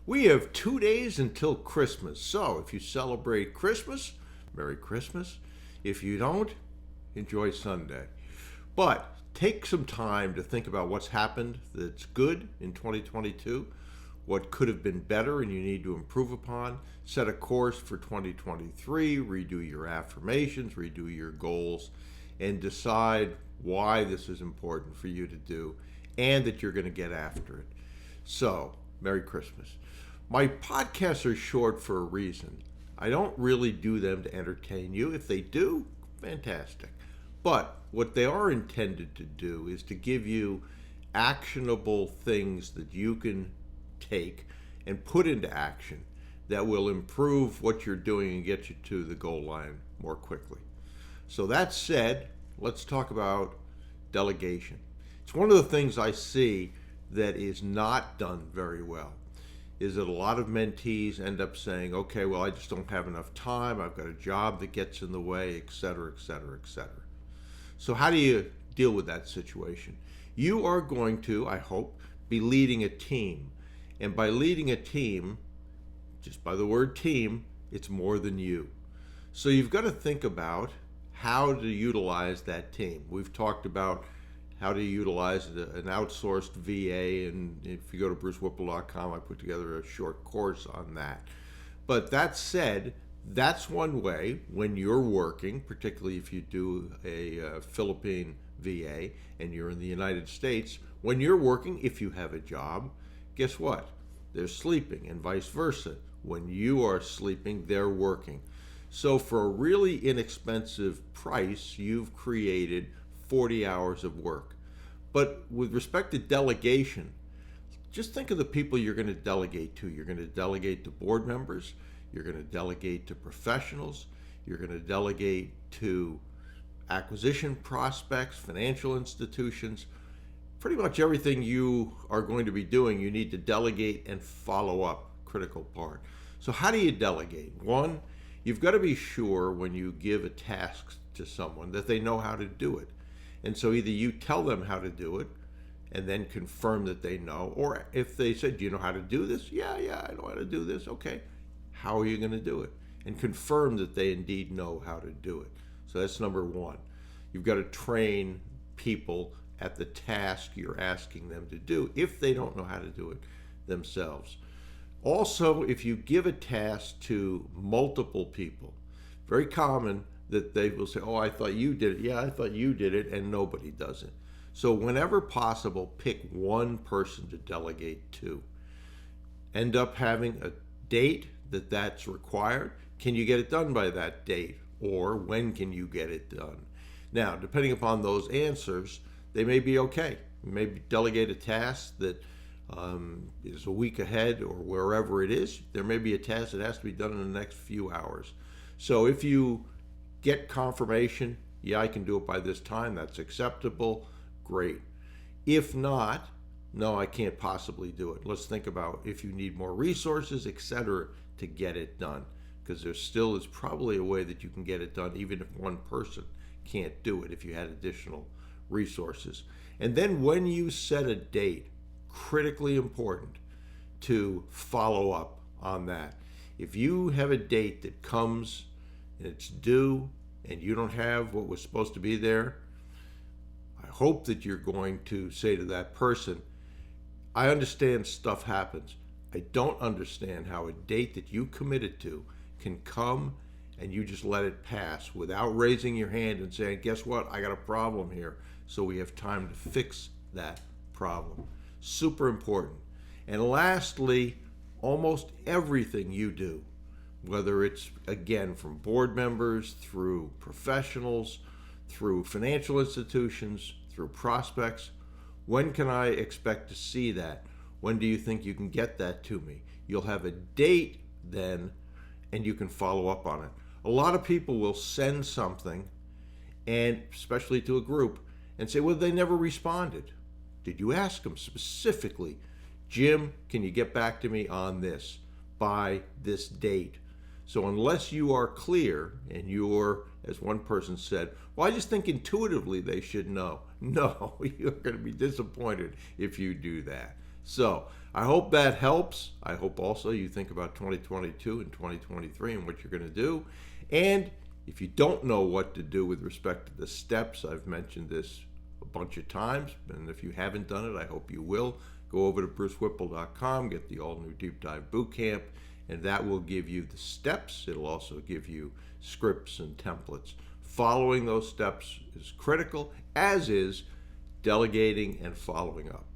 We have 2 days until Christmas. So if you celebrate Christmas, Merry Christmas. If you don't, enjoy Sunday. But take some time to think about what's happened that's good in 2022, what could have been better and you need to improve upon. Set a course for 2023, redo your affirmations, redo your goals, and decide why this is important for you to do and that you're going to get after it. So, Merry Christmas. My podcasts are short for a reason. I don't really do them to entertain you. If they do, fantastic. But what they are intended to do is to give you actionable things that you can take and put into action that will improve what you're doing and get you to the goal line more quickly. So that said, let's talk about delegation. It's one of the things I see that is not done very well, is that a lot of mentees end up saying, okay, well, I just don't have enough time, I've got a job that gets in the way, et cetera, et cetera, et cetera. So how do you deal with that situation? You are going to, I hope, be leading a team. And by leading a team, just by the word team, it's more than you. So you've got to think about how to utilize that team. We've talked about how to utilize an outsourced VA, and if you go to brucewhipple.com, I put together a short course on that. But that said, that's one way when you're working, particularly if you do a Philippine VA and you're in the United States. When you're working, if you have a job, guess what? They're sleeping, and vice versa. When you are sleeping, they're working. So for a really inexpensive price, you've created 40 hours of work. But with respect to delegation, just think of the people you're going to delegate to. You're going to delegate to board members. You're going to delegate to professionals. You're going to delegate to acquisition prospects, financial institutions. Pretty much everything you are going to be doing, you need to delegate and follow up. Critical part. So how do you delegate? One, you've got to be sure when you give a task to someone that they know how to do it. And so either you tell them how to do it and then confirm that they know, or if they said, do you know how to do this? Yeah, I know how to do this. Okay. How are you going to do it? And confirm that they indeed know how to do it. So that's number one. You've got to train people at the task you're asking them to do if they don't know how to do it themselves. Also, if you give a task to multiple people, very common that they will say, oh, I thought you did it. Yeah, I thought you did it, and nobody does it. So whenever possible, pick one person to delegate to. End up having a date that's required. Can you get it done by that date? Or when can you get it done? Now, depending upon those answers, they may be okay. You may delegate a task that is a week ahead or wherever it is. There may be a task that has to be done in the next few hours. So if you get confirmation, yeah, I can do it by this time, that's acceptable, great. If not, no, I can't possibly do it. Let's think about if you need more resources, etc., to get it done, because there still is probably a way that you can get it done even if one person can't do it if you had additional resources. And then when you set a date, critically important to follow up on that. If you have a date that comes and it's due and you don't have what was supposed to be there, I hope that you're going to say to that person, I understand stuff happens. I don't understand how a date that you committed to can come and you just let it pass without raising your hand and saying, guess what, I got a problem here. So we have time to fix that problem. Super important. And lastly, almost everything you do, whether it's, again, from board members, through professionals, through financial institutions, through prospects, when can I expect to see that? When do you think you can get that to me? You'll have a date then, and you can follow up on it. A lot of people will send something, and especially to a group, and say, well, they never responded. Did you ask them specifically, Jim, can you get back to me on this by this date? So unless you are clear and you're, as one person said, well, I just think intuitively they should know. No, you're going to be disappointed if you do that. So I hope that helps. I hope also you think about 2022 and 2023 and what you're going to do. And if you don't know what to do with respect to the steps, I've mentioned this a bunch of times, and if you haven't done it, I hope you will. Go over to brucewhipple.com, get the all-new Deep Dive Bootcamp, and that will give you the steps. It'll also give you scripts and templates. Following those steps is critical, as is delegating and following up.